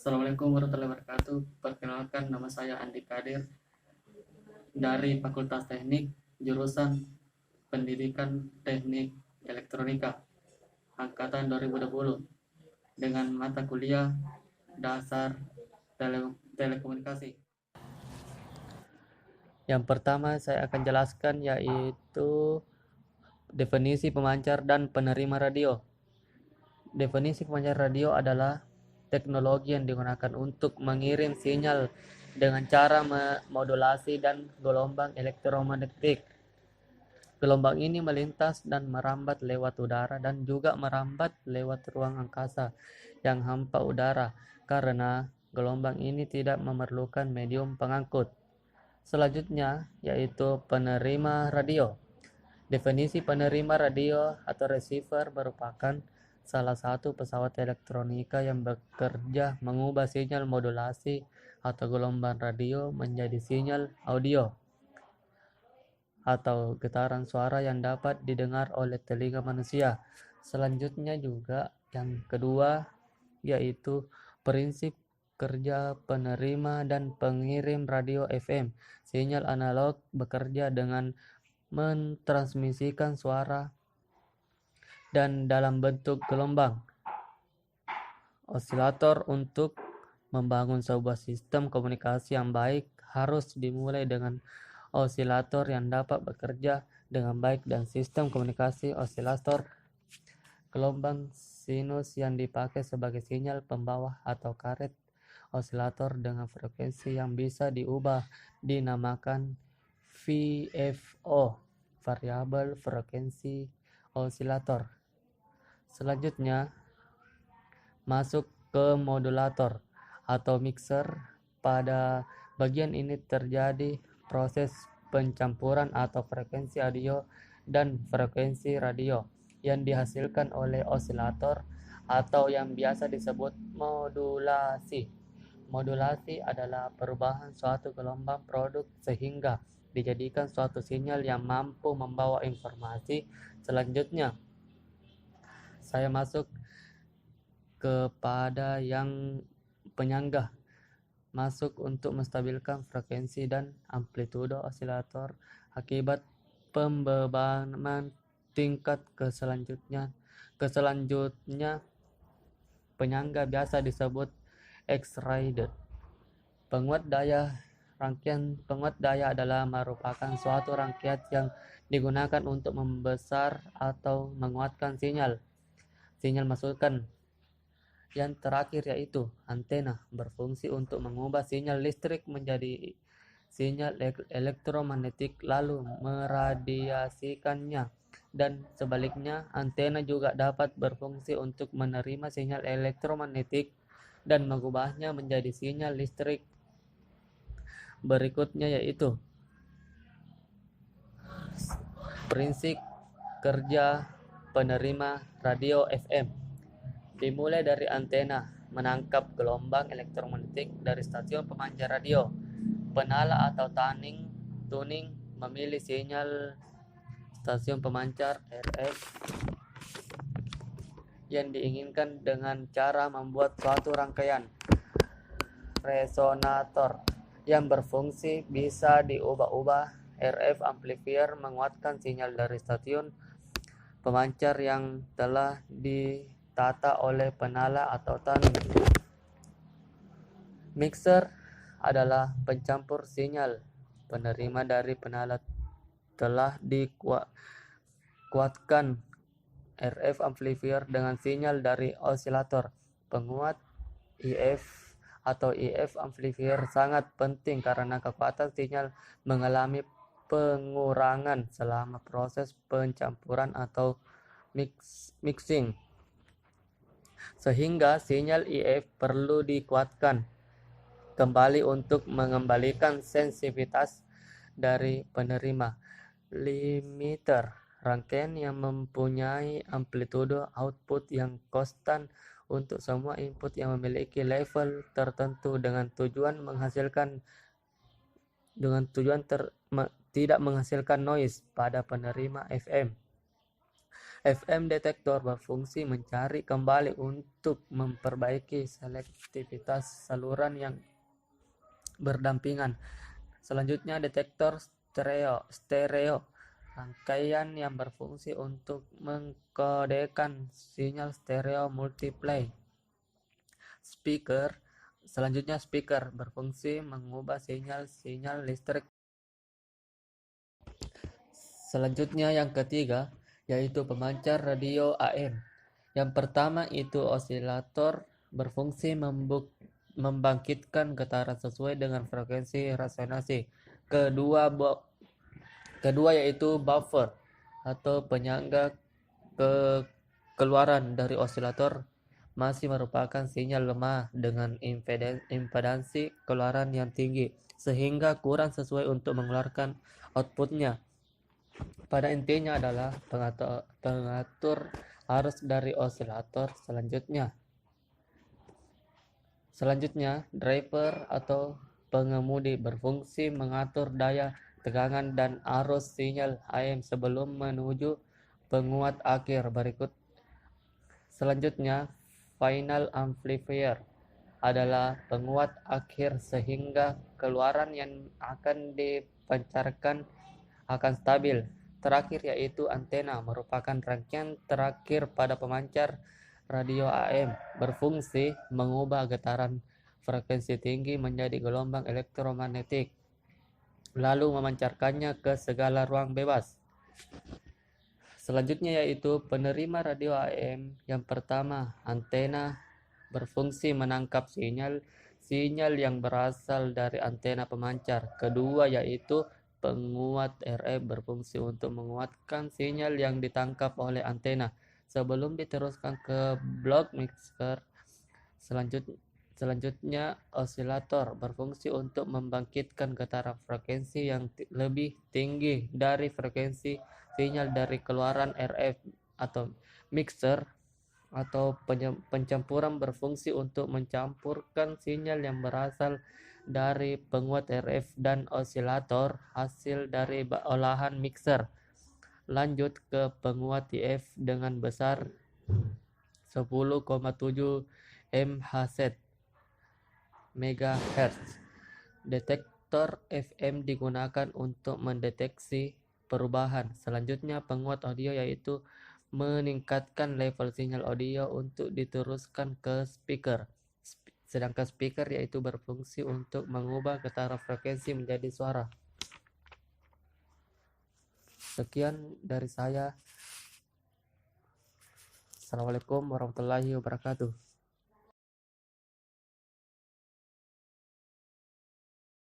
Assalamualaikum warahmatullahi wabarakatuh. Perkenalkan, nama saya Andi Kadir dari Fakultas Teknik, jurusan Pendidikan Teknik Elektronika, angkatan 2020, dengan mata kuliah Dasar Telekomunikasi. Yang pertama saya akan jelaskan yaitu definisi pemancar dan penerima radio. Definisi pemancar radio adalah teknologi yang digunakan untuk mengirim sinyal dengan cara modulasi dan gelombang elektromagnetik. Gelombang ini melintas dan merambat lewat udara dan juga merambat lewat ruang angkasa yang hampa udara karena gelombang ini tidak memerlukan medium pengangkut. Selanjutnya yaitu penerima radio. Definisi penerima radio atau receiver merupakan salah satu pesawat elektronika yang bekerja mengubah sinyal modulasi atau gelombang radio menjadi sinyal audio atau getaran suara yang dapat didengar oleh telinga manusia. Selanjutnya juga yang kedua yaitu prinsip kerja penerima dan pengirim radio FM. Sinyal analog bekerja dengan mentransmisikan suara dan dalam bentuk gelombang. Osilator untuk membangun sebuah sistem komunikasi yang baik harus dimulai dengan osilator yang dapat bekerja dengan baik dan sistem komunikasi osilator gelombang sinus yang dipakai sebagai sinyal pembawa atau karet osilator dengan frekuensi yang bisa diubah dinamakan VFO, variabel frekuensi osilator. Selanjutnya masuk ke modulator atau mixer. Pada bagian ini terjadi proses pencampuran atau frekuensi audio dan frekuensi radio yang dihasilkan oleh osilator atau yang biasa disebut modulasi. Modulasi adalah perubahan suatu gelombang produk sehingga dijadikan suatu sinyal yang mampu membawa informasi. Selanjutnya saya masuk kepada yang penyangga, masuk untuk menstabilkan frekuensi dan amplitudo osilator akibat pembebanan tingkat keselanjutnya penyangga biasa disebut X-rated. Rangkaian penguat daya adalah merupakan suatu rangkaian yang digunakan untuk membesar atau menguatkan sinyal masukan. Yang terakhir yaitu antena, berfungsi untuk mengubah sinyal listrik menjadi sinyal elektromagnetik lalu meradiasikannya, dan sebaliknya antena juga dapat berfungsi untuk menerima sinyal elektromagnetik dan mengubahnya menjadi sinyal listrik. Berikutnya yaitu prinsip kerja penerima radio FM. Dimulai dari antena menangkap gelombang elektromagnetik dari stasiun pemancar radio. Penala atau tuning memilih sinyal stasiun pemancar RF yang diinginkan dengan cara membuat suatu rangkaian resonator yang berfungsi bisa diubah-ubah. RF amplifier menguatkan sinyal dari stasiun pemancar yang telah ditata oleh penala atau tuning. Mixer adalah pencampur sinyal penerima dari penala telah dikuatkan RF amplifier dengan sinyal dari osilator. Penguat IF atau EF amplifier sangat penting karena kekuatan sinyal mengalami pengurangan selama proses pencampuran atau mixing, sehingga sinyal EF perlu dikuatkan kembali untuk mengembalikan sensitivitas dari penerima. Limiter, rangkaian yang mempunyai amplitudo output yang konstan untuk semua input yang memiliki level tertentu dengan tujuan tidak menghasilkan noise pada penerima FM. FM detektor berfungsi mencari kembali untuk memperbaiki selektivitas saluran yang berdampingan. Selanjutnya detektor stereo, rangkaian yang berfungsi untuk mengkodekan sinyal stereo multiply. Selanjutnya speaker berfungsi mengubah sinyal listrik. Selanjutnya yang ketiga yaitu pemancar radio AM. Yang pertama itu osilator berfungsi membangkitkan getaran sesuai dengan frekuensi resonansi. Kedua yaitu buffer atau penyangga keluaran dari osilator masih merupakan sinyal lemah dengan impedansi keluaran yang tinggi sehingga kurang sesuai untuk mengeluarkan outputnya. Pada intinya adalah pengatur arus dari osilator. Selanjutnya, driver atau pengemudi berfungsi mengatur daya tegangan dan arus sinyal AM sebelum menuju penguat akhir berikut. Selanjutnya, final amplifier adalah penguat akhir sehingga keluaran yang akan dipancarkan akan stabil. Terakhir yaitu antena, merupakan rangkaian terakhir pada pemancar radio AM, berfungsi mengubah getaran frekuensi tinggi menjadi gelombang elektromagnetik, lalu memancarkannya ke segala ruang bebas. Selanjutnya yaitu penerima radio AM. Yang pertama, antena berfungsi menangkap sinyal yang berasal dari antena pemancar. Kedua yaitu penguat RF berfungsi untuk menguatkan sinyal yang ditangkap oleh antena sebelum diteruskan ke blok mixer. Selanjutnya osilator berfungsi untuk membangkitkan getaran frekuensi yang lebih tinggi dari frekuensi sinyal dari keluaran RF. Atau mixer atau pencampuran berfungsi untuk mencampurkan sinyal yang berasal dari penguat RF dan osilator hasil dari olahan mixer. Lanjut ke penguat TF dengan besar 10,7 MHz. Detektor FM digunakan untuk mendeteksi perubahan. Selanjutnya penguat audio yaitu meningkatkan level sinyal audio untuk diteruskan ke speaker. Sedangkan speaker yaitu berfungsi untuk mengubah getaran frekuensi menjadi suara. Sekian dari saya. Assalamualaikum warahmatullahi wabarakatuh.